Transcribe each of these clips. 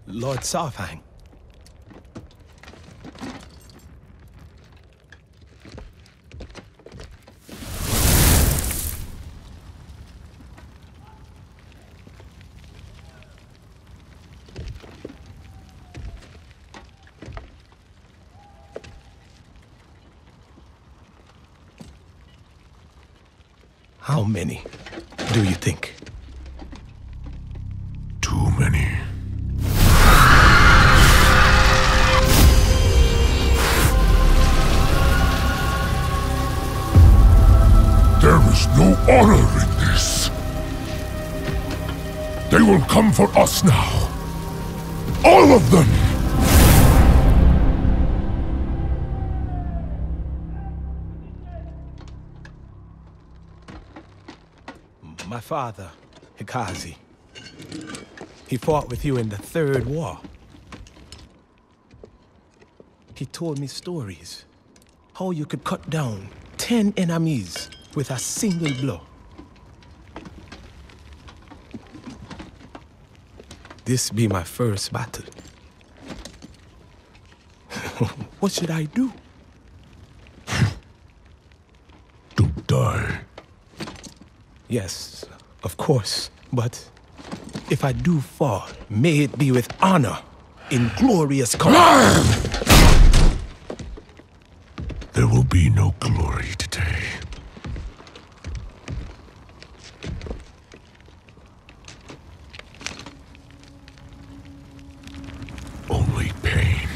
Lord Sarfang. How many do you think? Too many. There is no honor in this. They will come for us now. All of them! My father, Hikazi. He fought with you in the Third War. He told me stories. How you could cut down 10 enemies with a single blow. This be my first battle. What should I do? Don't die. Yes, of course, but if I do fall, may it be with honor, in glorious color. There will be no glory today. Only pain.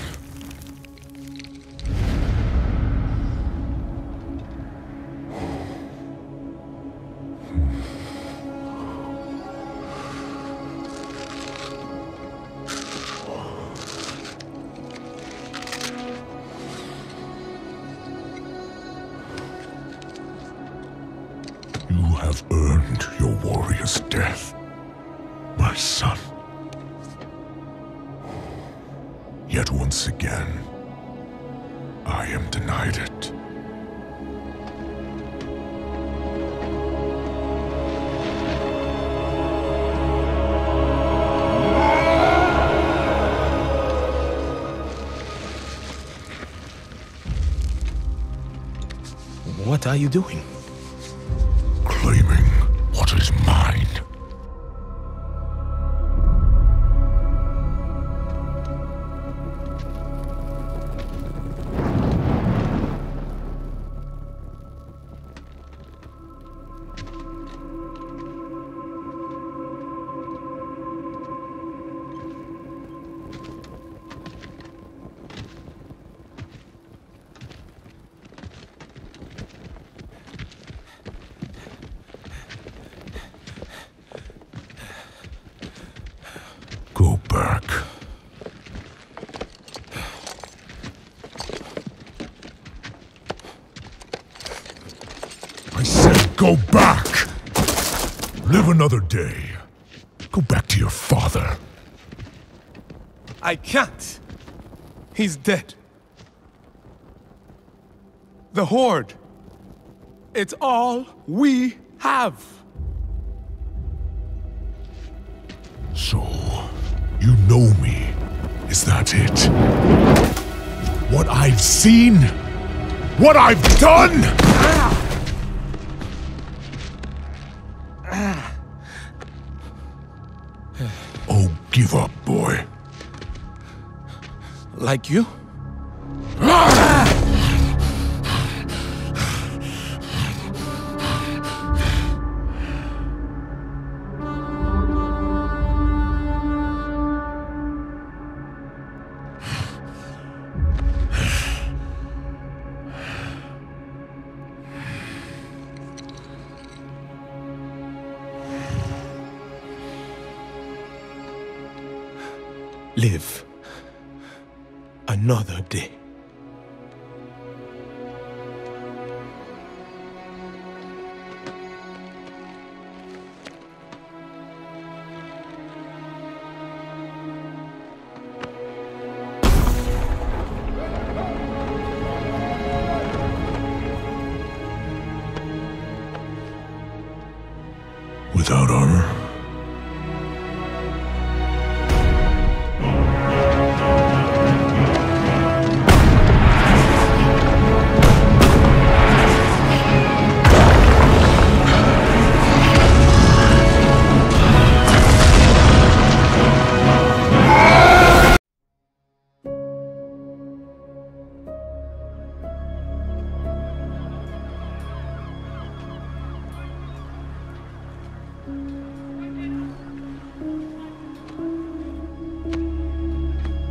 You have earned your warrior's death, my son. Yet once again, I am denied it. What are you doing? Claiming what is mine. Go back. I said go back! Live another day. Go back to your father. I can't. He's dead. The Horde. It's all we have. So, you know me. Is that it? What I've seen? What I've done? Oh, give up, boy. Like you? Live another day. Without honor?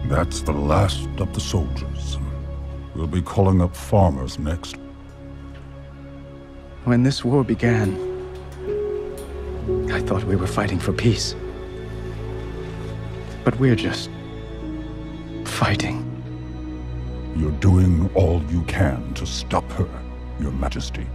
That's the last of the soldiers. We'll be calling up farmers next. When this war began, I thought we were fighting for peace. But we're just fighting. You're doing all you can to stop her, Your Majesty.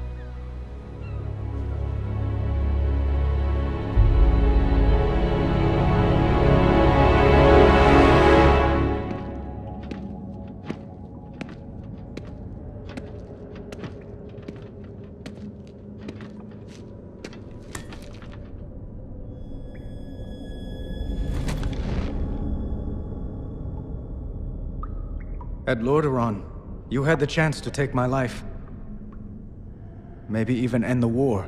At Lordaeron, you had the chance to take my life. Maybe even end the war.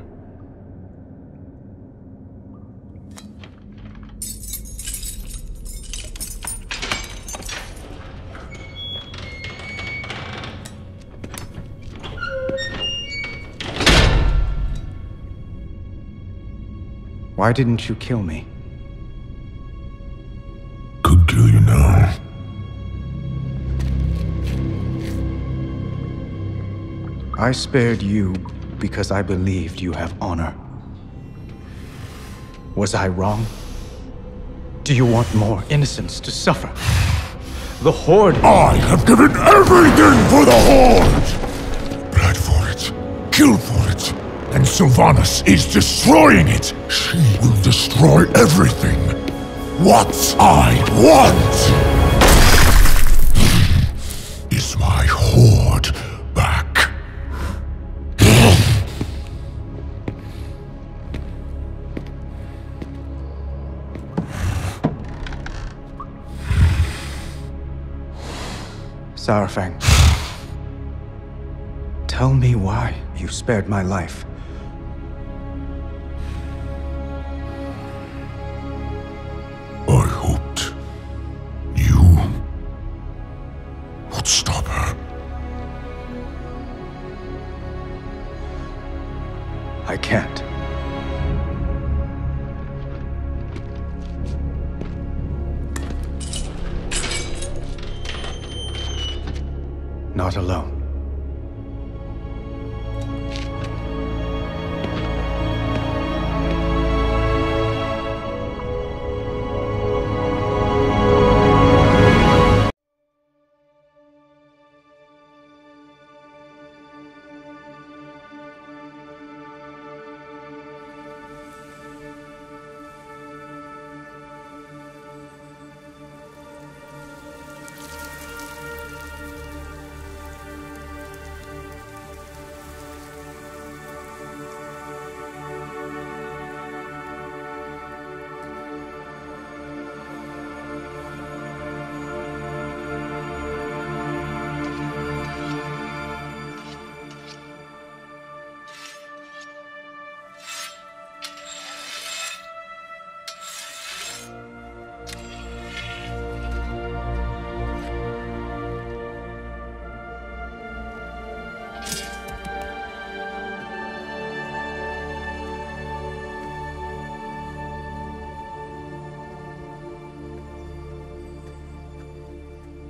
Why didn't you kill me? Could kill you now. I spared you because I believed you have honor. Was I wrong? Do you want more innocents to suffer? The Horde... I have given everything for the Horde! Bled for it, killed for it, and Sylvanas is destroying it! She will destroy everything! What I want is my Horde back. Sarafang, tell me why you spared my life. I hoped you would stop her. I can't. Not alone.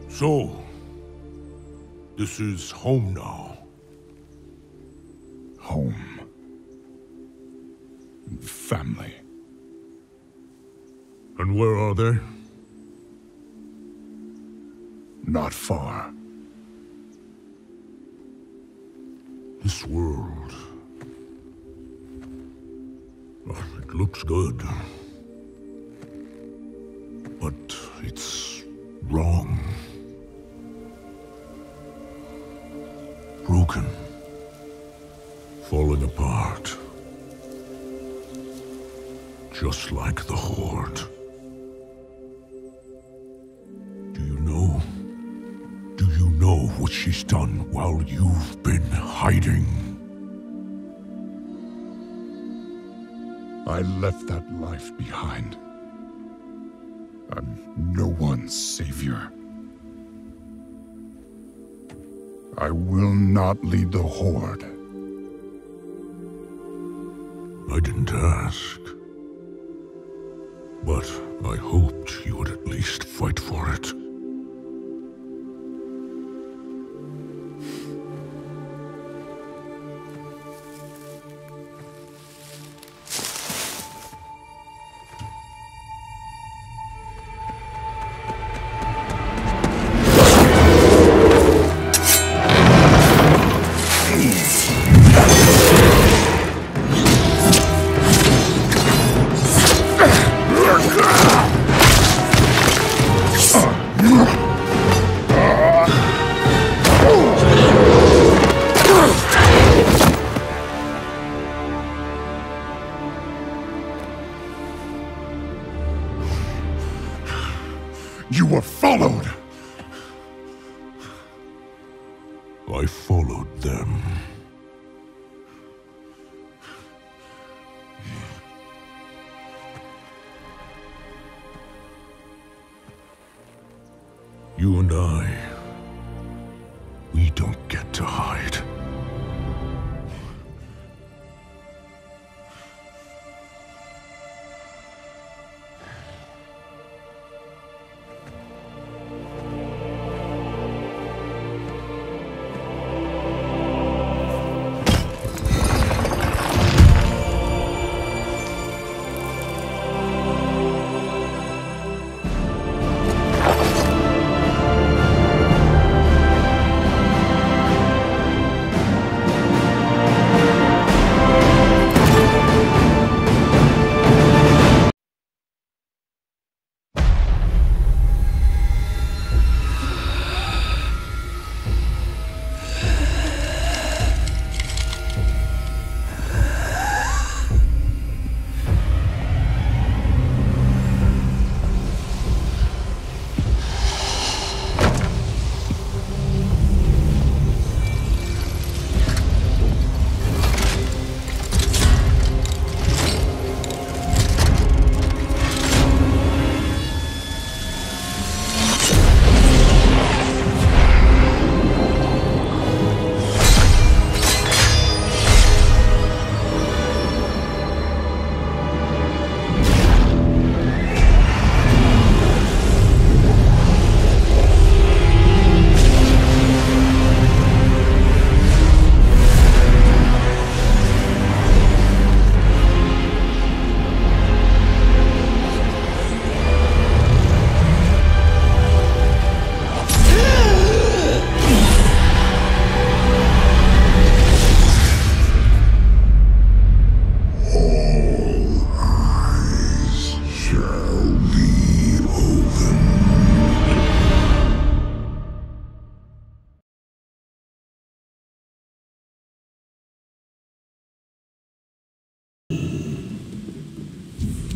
So, this is home now. Home. And family. And where are they? Not far. This world... well, it looks good. But it's wrong. Broken. Falling apart. Just like the Horde. Do you know what she's done while you've been hiding? I left that life behind. I'm no one's savior. I will not lead the Horde. I didn't ask. But I hoped you would at least fight for it. You were followed! I followed them. You and I, we don't get to hide.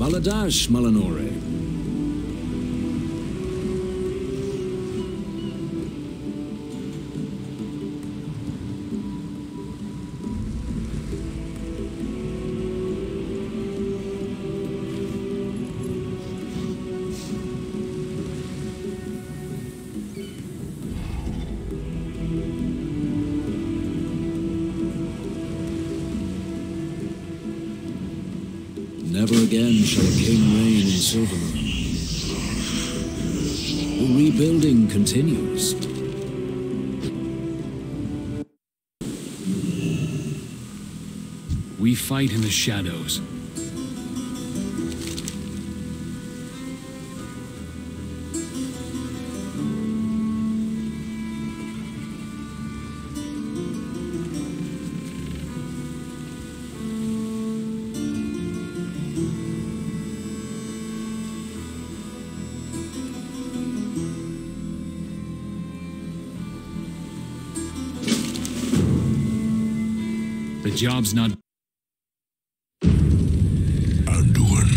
Baladash Malanore. Never again shall a king reign in Silvermoon. The rebuilding continues. We fight in the shadows. The job's not... Anduin,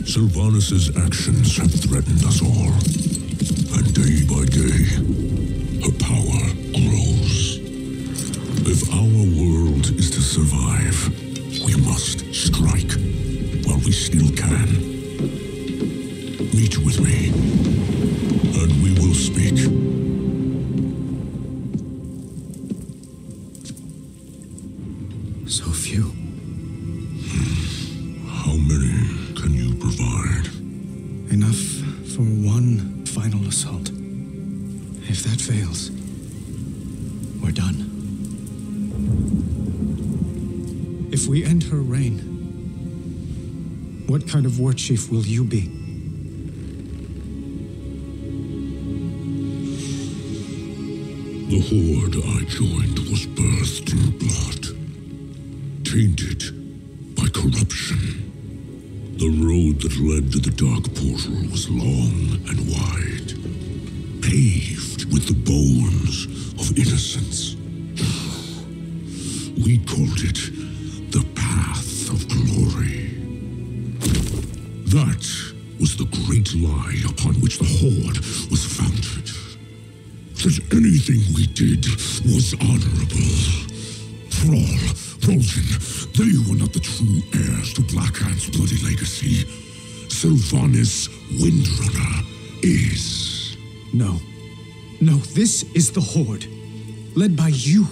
Sylvanas' actions have threatened us all. And day by day, her power grows. If our world is to survive, we must strike while we still can. Meet with me, and we will speak. So few. How many can you provide? Enough for one final assault. If that fails, we're done. If we end her reign, what kind of war chief will you be? The Horde I joined was birthed in blood, tainted by corruption. The road that led to the Dark Portal was long and wide. with the bones of innocence. We called it the Path of Glory. That was the great lie upon which the Horde was founded. That anything we did was honorable. Thrall, Vol'jin, they were not the true heirs to Blackhand's bloody legacy. Sylvanas Windrunner is. No. No, this is the Horde. Led by you.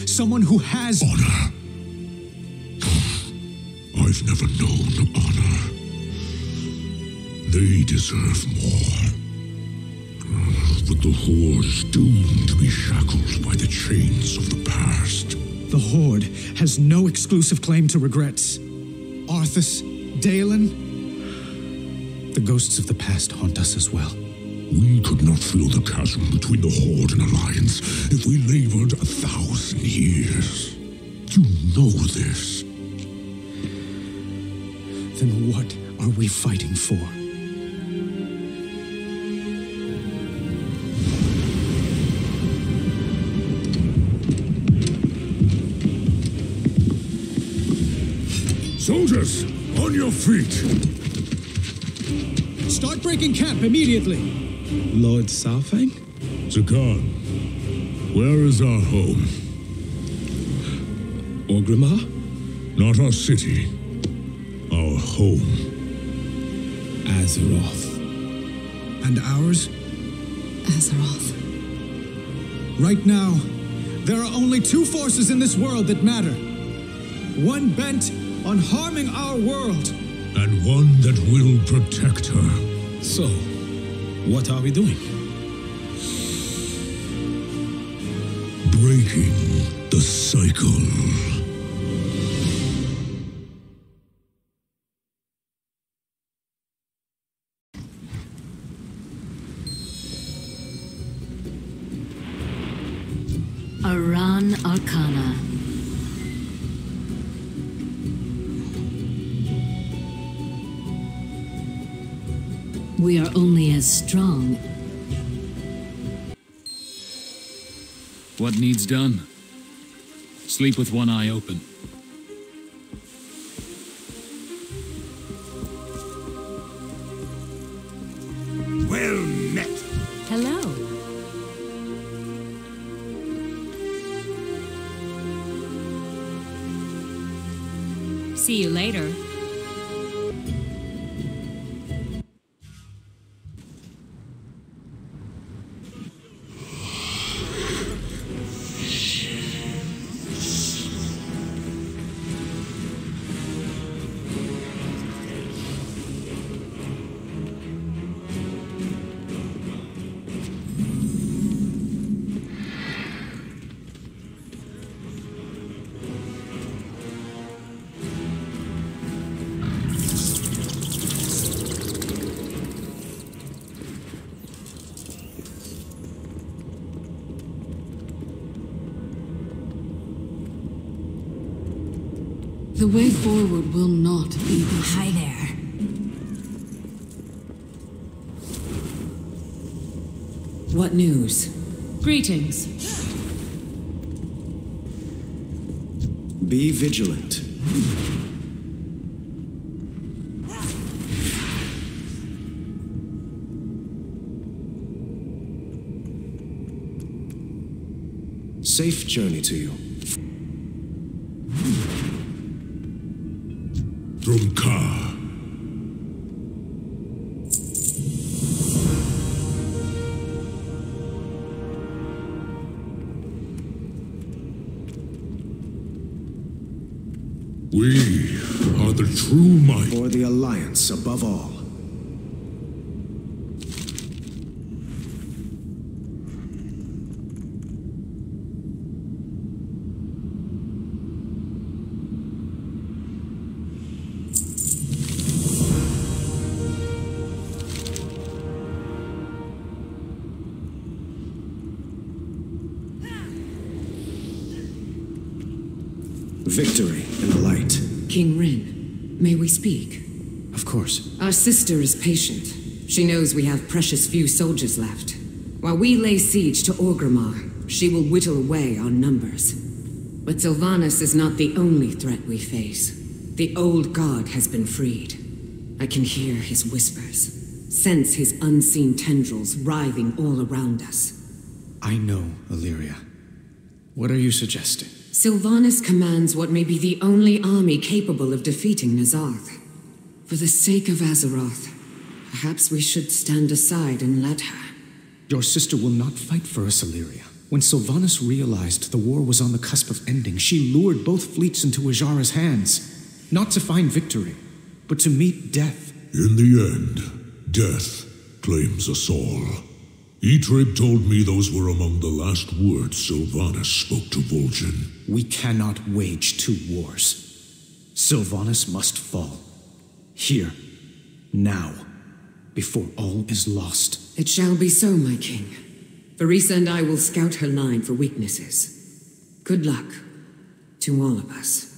Someone who has Honor. I've never known honor. They deserve more. But the Horde is doomed to be shackled by the chains of the past. The Horde has no exclusive claim to regrets. Arthas, Dalen, the ghosts of the past haunt us as well. We could not fill the chasm between the Horde and Alliance if we labored 1,000 years. You know this. Then what are we fighting for? Soldiers, on your feet! Start breaking camp immediately! Lord Saurfang? Zakan, where is our home? Orgrimmar? Not our city. Our home. Azeroth. And ours? Azeroth. Right now, there are only two forces in this world that matter. One bent on harming our world. And one that will protect her. So, what are we doing? Breaking the cycle. Aran Arcana. We are only as strong. What needs done? Sleep with one eye open. Well met. Hello. See you later. The way forward will not be easy. Hi there. What news? Greetings. Be vigilant. Safe journey to you. From Ka. We are the true might. For the Alliance above all. Victory in the light. King Rin, may we speak? Of course. Our sister is patient. She knows we have precious few soldiers left. While we lay siege to Orgrimmar, she will whittle away our numbers. But Sylvanas is not the only threat we face. The old god has been freed. I can hear his whispers, sense his unseen tendrils writhing all around us. I know, Illyria. What are you suggesting? Sylvanas commands what may be the only army capable of defeating Nazarth. For the sake of Azeroth, perhaps we should stand aside and let her. Your sister will not fight for us, Illyria. When Sylvanas realized the war was on the cusp of ending, she lured both fleets into Ajara's hands. Not to find victory, but to meet death. In the end, death claims us all. Etrib told me those were among the last words Sylvanas spoke to Vol'jin. We cannot wage two wars. Sylvanas must fall. Here. Now. Before all is lost. It shall be so, my king. Varisa and I will scout her line for weaknesses. Good luck to all of us.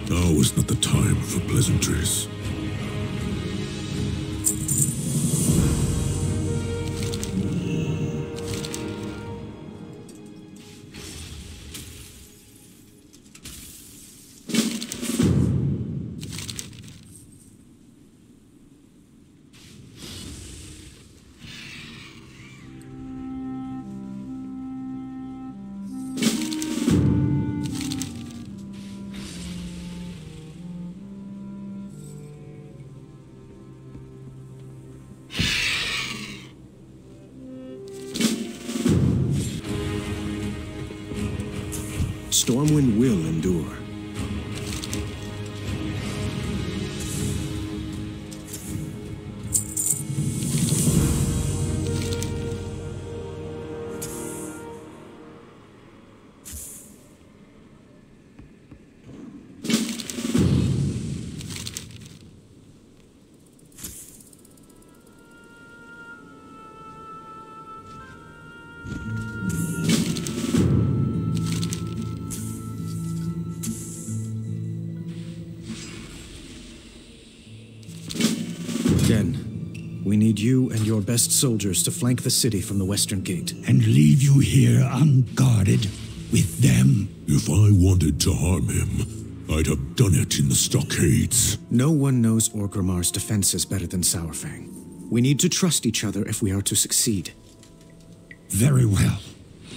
Now is not the time for pleasantries. Stormwind will endure. Den, we need you and your best soldiers to flank the city from the western gate. And leave you here unguarded with them? If I wanted to harm him, I'd have done it in the stockades. No one knows Orgrimmar's defenses better than Saurfang. We need to trust each other if we are to succeed. Very well.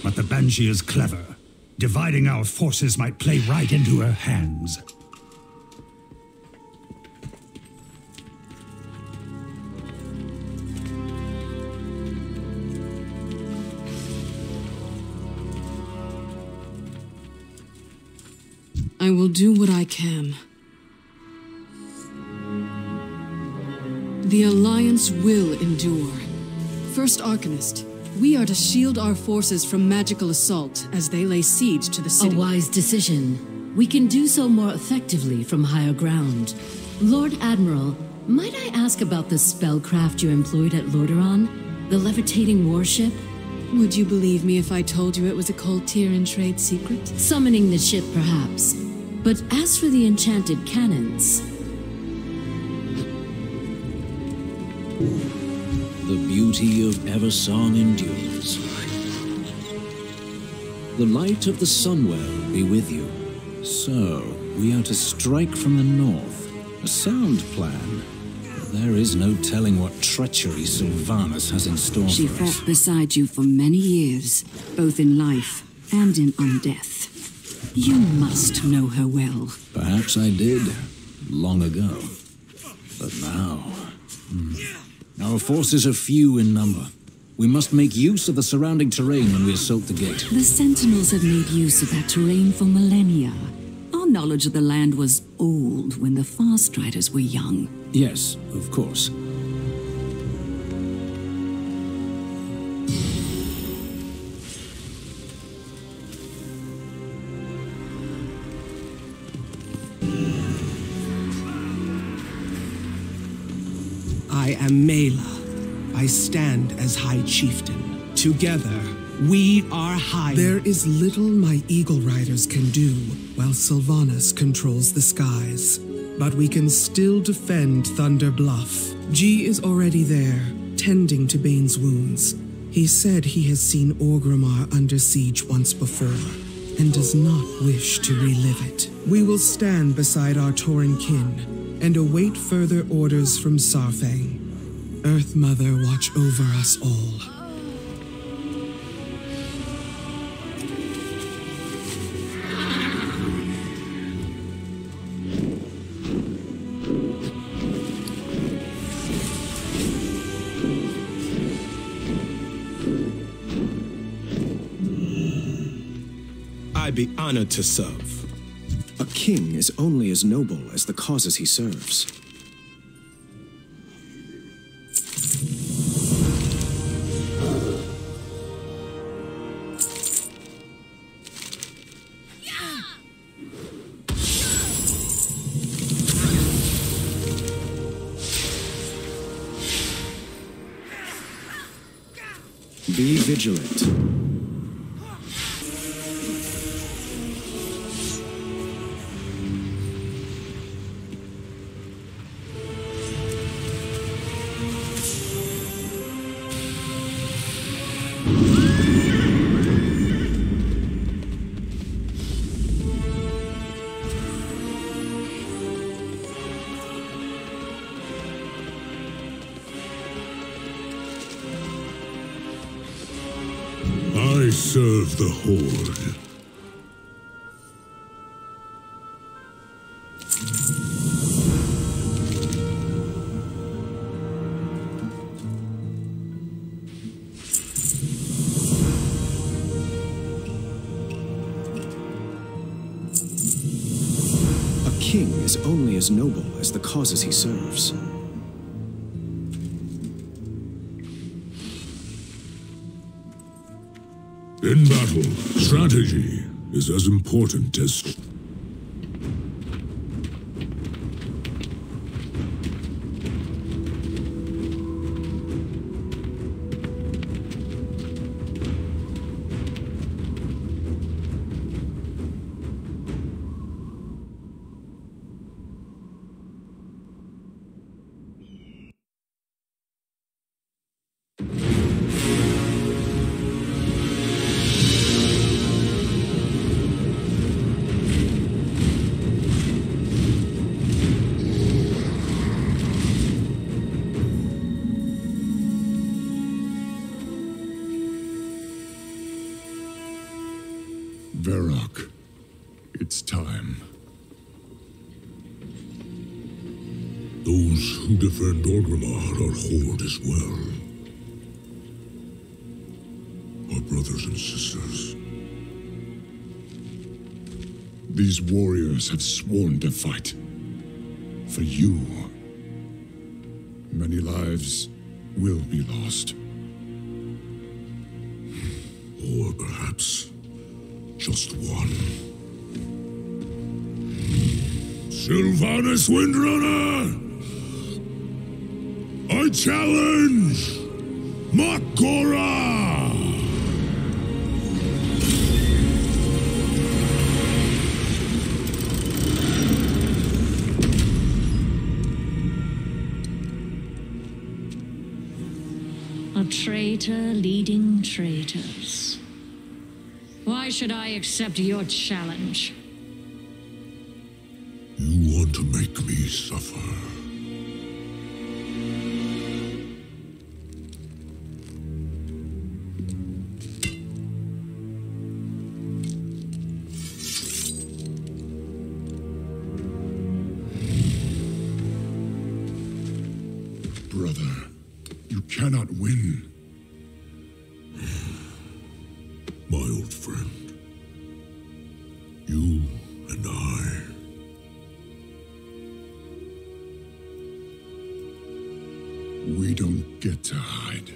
But the Banshee is clever. Dividing our forces might play right into her hands. I will do what I can. The Alliance will endure. First Arcanist, we are to shield our forces from magical assault as they lay siege to the city. A wise decision. We can do so more effectively from higher ground. Lord Admiral, might I ask about the spellcraft you employed at Lordaeron? The levitating warship? Would you believe me if I told you it was a cold tier and trade secret? Summoning the ship, perhaps. But as for the enchanted cannons... The beauty of Eversong endures. The light of the Sunwell be with you. So, we are to strike from the north. A sound plan. But there is no telling what treachery Sylvanas has in store She for us. fought beside you for many years, both in life and in undeath. You must know her well. Perhaps I did, long ago. But now... Our forces are few in number. We must make use of the surrounding terrain when we assault the gate. The Sentinels have made use of that terrain for millennia. Our knowledge of the land was old when the Farstriders were young. Yes, of course. I am Mela. I stand as High Chieftain. Together, we are high. There is little my Eagle Riders can do while Sylvanas controls the skies. But we can still defend Thunder Bluff. G is already there, tending to Bane's wounds. He said he has seen Orgrimmar under siege once before, and does not wish to relive it. We will stand beside our Tauren kin, and await further orders from Saurfang. Earth Mother, watch over us all. I'd be honored to serve. A king is only as noble as the causes he serves. Be vigilant. I serve the Horde. A king is only as noble as the causes he serves. In battle, strategy is as important as... Varrock, it's time. Those who defend Orgrimmar are Horde as well. Our brothers and sisters. These warriors have sworn to fight. For you. Many lives will be lost. Or perhaps just one. Sylvanas Windrunner! I challenge Mak'gora! A traitor leading traitors. Why should I accept your challenge? You want to make me suffer. Brother, you cannot win. My old friend, you and I. We don't get to hide.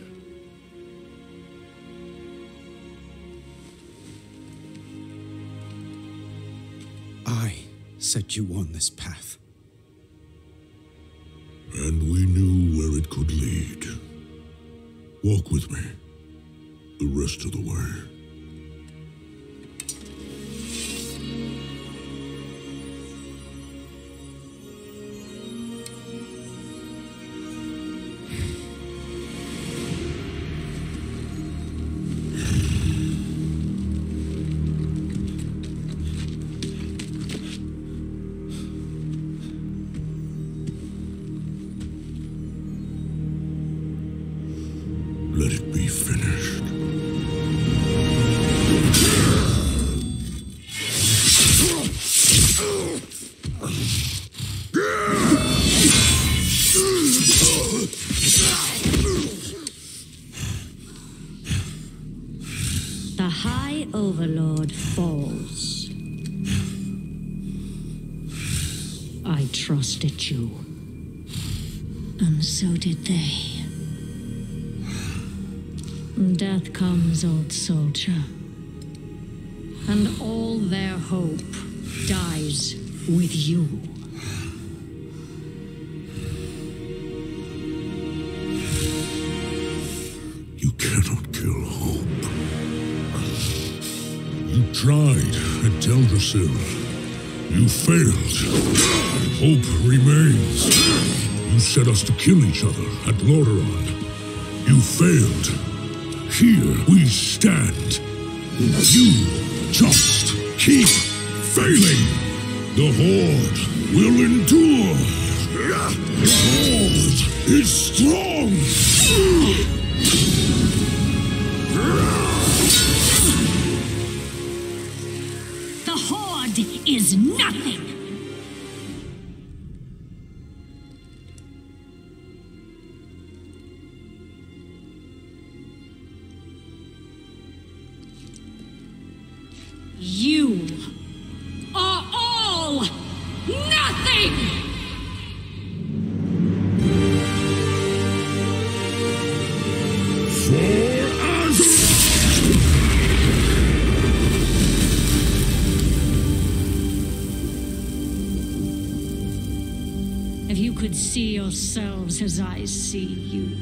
I set you on this path. And we knew where it could lead. Walk with me the rest of the way. Let it be finished. The High Overlord falls. I trusted you. And so did they. Death comes, old soldier. And all their hope dies with you. You cannot kill hope. You tried at Teldrassil. You failed. Hope remains. You set us to kill each other at Lordaeron. You failed. Here we stand. You just keep failing. The Horde will endure. The Horde is strong. The Horde is nothing. You are all nothing! For us! If you could see yourselves as I see you.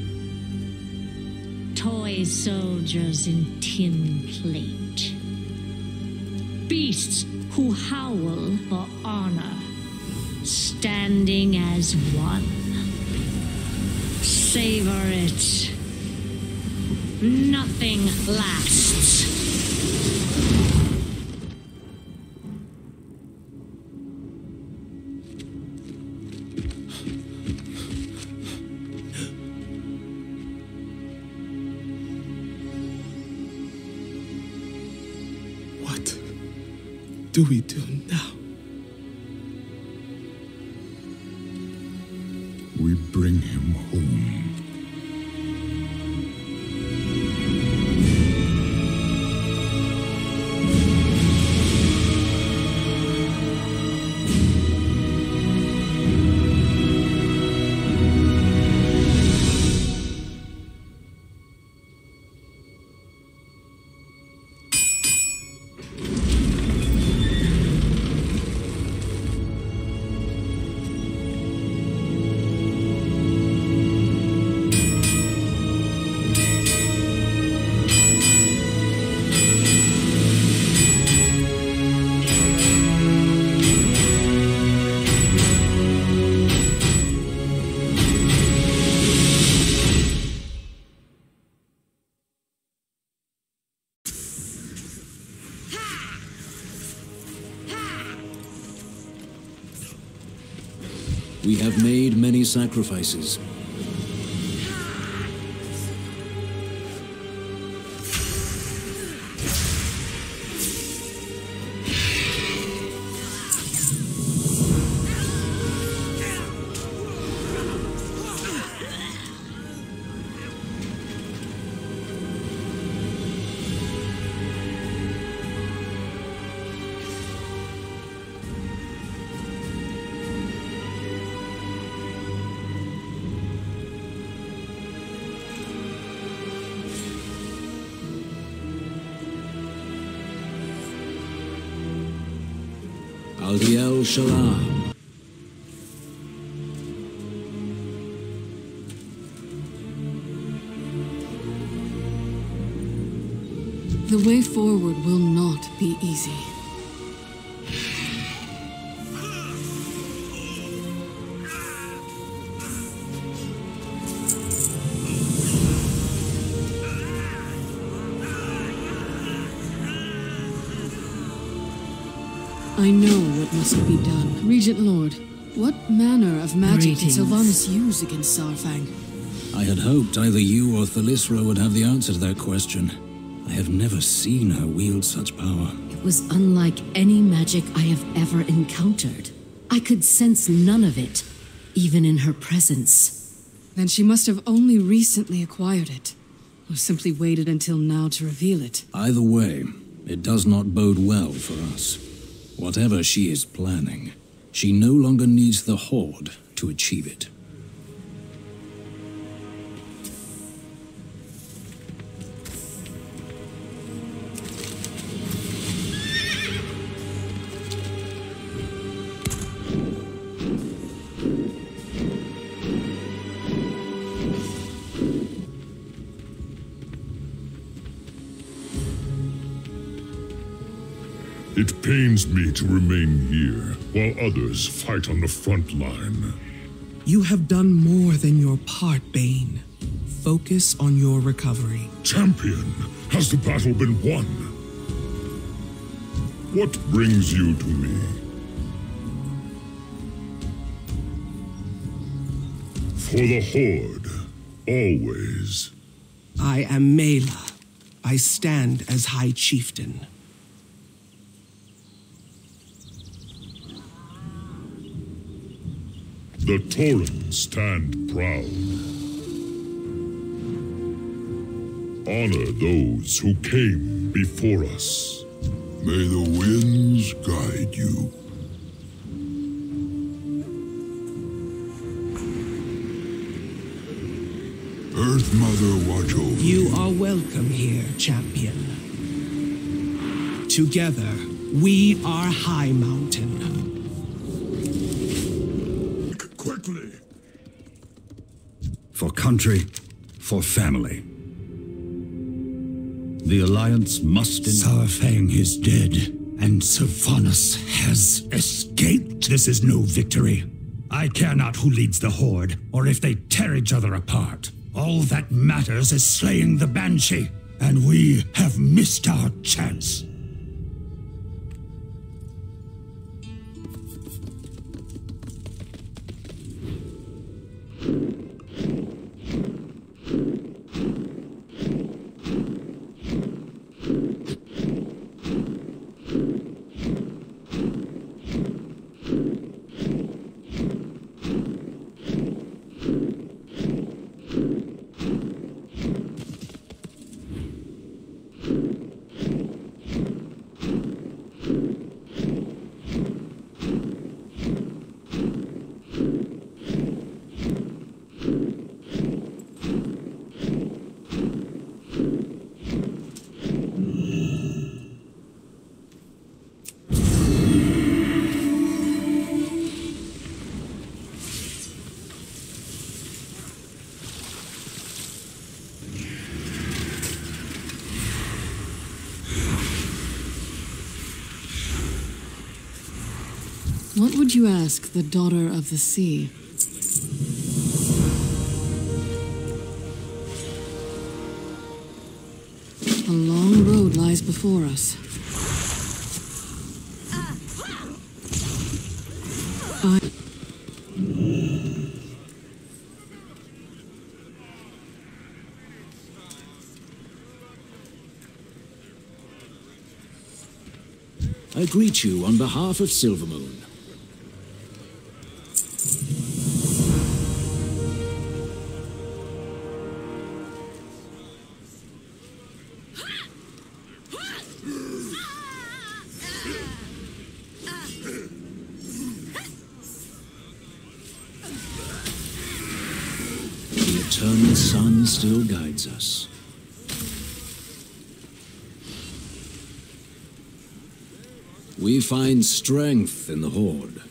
Toy soldiers in tin plate. Beasts who howl for honor, standing as one. Savor it. Nothing lasts. What do we do now? We bring him home. We have made many sacrifices. Aldiel Shalom. The way forward will not be easy. I know what must be done. Regent Lord, what manner of magic did Sylvanas use against Saurfang? I had hoped either you or Thalysra would have the answer to that question. I have never seen her wield such power. It was unlike any magic I have ever encountered. I could sense none of it, even in her presence. Then she must have only recently acquired it, or simply waited until now to reveal it. Either way, it does not bode well for us. Whatever she is planning, she no longer needs the Horde to achieve it. It pains me to remain here, while others fight on the front line. You have done more than your part, Bane. Focus on your recovery. Champion, has the battle been won? What brings you to me? For the Horde, always. I am Mela. I stand as High Chieftain. The Tauren stand proud. Honor those who came before us. May the winds guide you. Earth Mother watch over you. You are welcome here, champion. Together, we are High Mountain. Quickly! For country, for family. The Alliance must... Saurfang is dead, and Sylvanas has escaped. This is no victory. I care not who leads the Horde, or if they tear each other apart. All that matters is slaying the Banshee, and we have missed our chance. What would you ask the daughter of the sea? A long road lies before us. I greet you on behalf of Silvermoon. The eternal sun still guides us. We find strength in the Horde.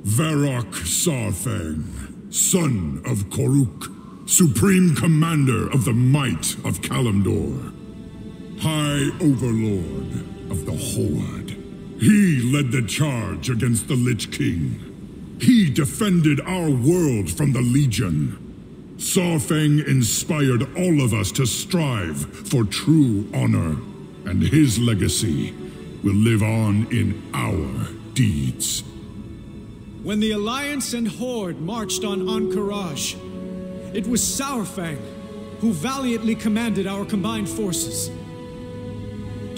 Varrock Sarfang, son of Koruk, supreme commander of the might of Kalimdor, high overlord of the Horde. He led the charge against the Lich King. He defended our world from the Legion. Sarfang inspired all of us to strive for true honor, and his legacy will live on in our deeds. When the Alliance and Horde marched on Ahn'Qiraj, it was Saurfang who valiantly commanded our combined forces.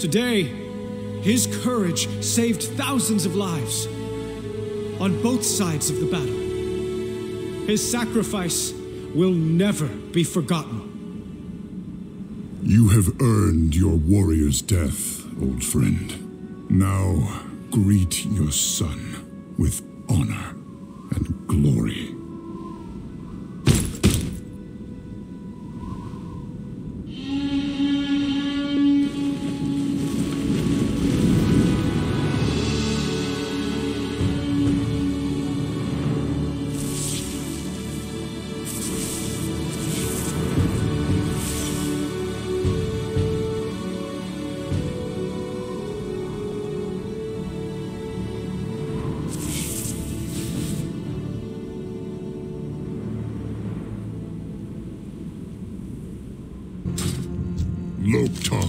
Today, his courage saved thousands of lives on both sides of the battle. His sacrifice will never be forgotten. You have earned your warrior's death, old friend. Now, greet your son with honor and glory. Loktar.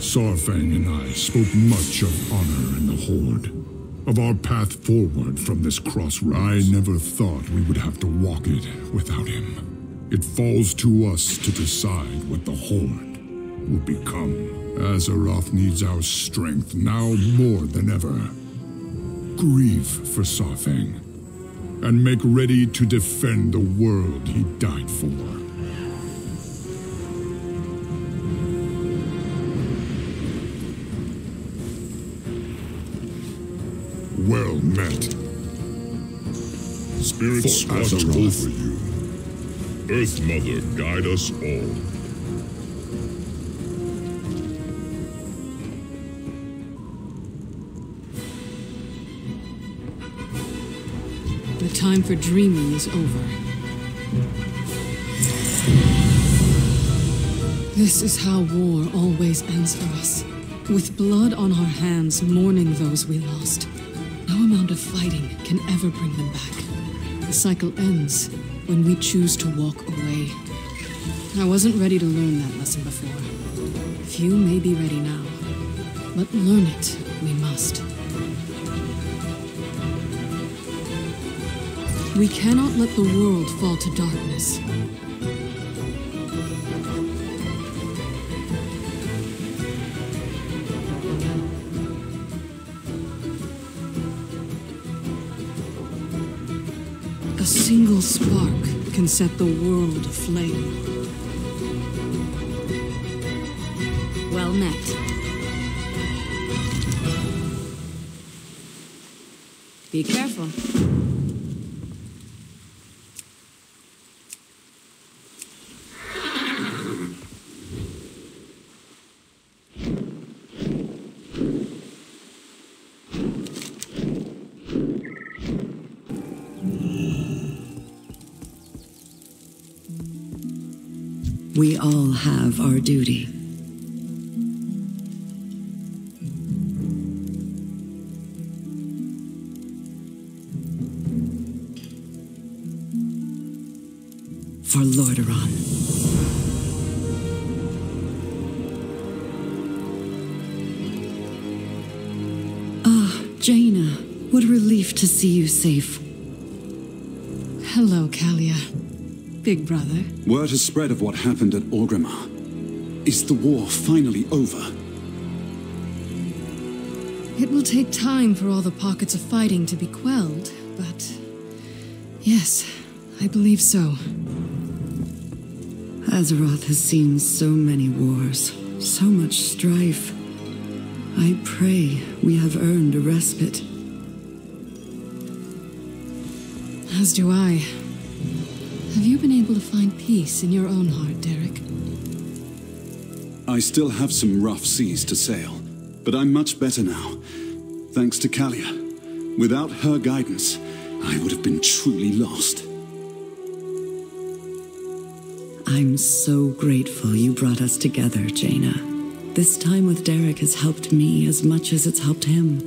Sarfang and I spoke much of honor in the Horde, of our path forward from this crossroads. I never thought we would have to walk it without him. It falls to us to decide what the Horde will become. Azeroth needs our strength now more than ever. Grieve for Sarfang, and make ready to defend the world he died for. Well met. Spirits watch over you. Earth Mother, guide us all. The time for dreaming is over. This is how war always ends for us. With blood on our hands, mourning those we lost. No amount of fighting can ever bring them back. The cycle ends when we choose to walk away. I wasn't ready to learn that lesson before. Few may be ready now, but learn it we must. We cannot let the world fall to darkness. A single spark can set the world aflame. Well met. Be careful. We all have our duty. For Lordaeron. Jaina, what a relief to see you safe. Hello, Kalia. Big brother. Word has spread of what happened at Orgrimmar. Is the war finally over? It will take time for all the pockets of fighting to be quelled, but... yes, I believe so. Azeroth has seen so many wars, so much strife. I pray we have earned a respite. As do I. Have you been able to find peace in your own heart, Derek? I still have some rough seas to sail, but I'm much better now, thanks to Kalia. Without her guidance, I would have been truly lost. I'm so grateful you brought us together, Jaina. This time with Derek has helped me as much as it's helped him.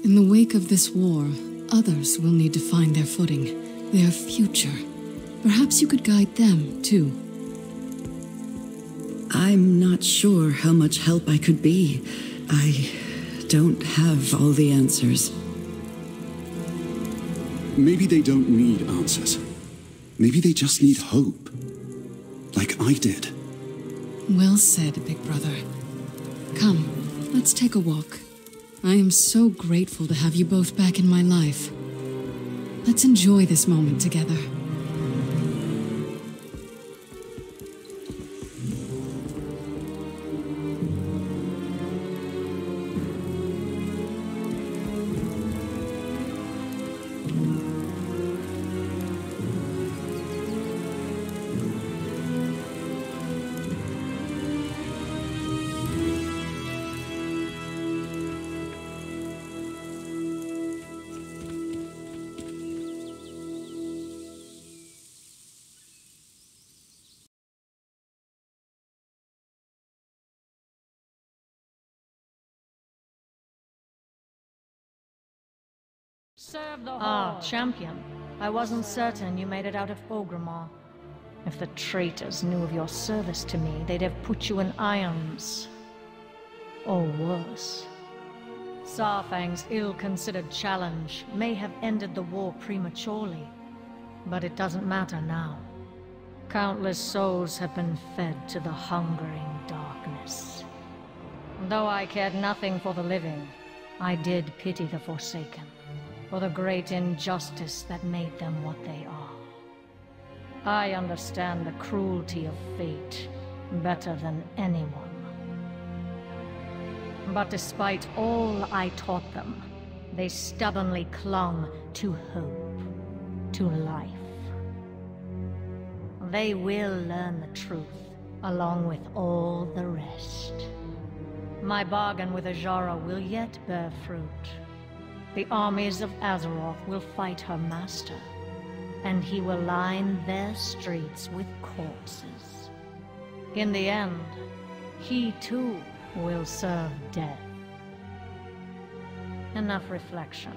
In the wake of this war, others will need to find their footing, their future. Perhaps you could guide them, too. I'm not sure how much help I could be. I don't have all the answers. Maybe they don't need answers. Maybe they just need hope. Like I did. Well said, big brother. Come, let's take a walk. I am so grateful to have you both back in my life. Let's enjoy this moment together. Serve the Horde. Champion. I wasn't certain you made it out of Orgrimmar. If the traitors knew of your service to me, they'd have put you in irons. Or worse. Sarfang's ill-considered challenge may have ended the war prematurely, but it doesn't matter now. Countless souls have been fed to the hungering darkness. Though I cared nothing for the living, I did pity the Forsaken, for the great injustice that made them what they are. I understand the cruelty of fate better than anyone. But despite all I taught them, they stubbornly clung to hope, to life. They will learn the truth, along with all the rest. My bargain with Azshara will yet bear fruit. The armies of Azeroth will fight her master, and he will line their streets with corpses. In the end, he too will serve death. Enough reflection.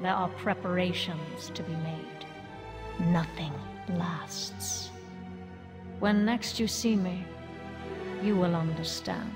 There are preparations to be made. Nothing lasts. When next you see me, you will understand.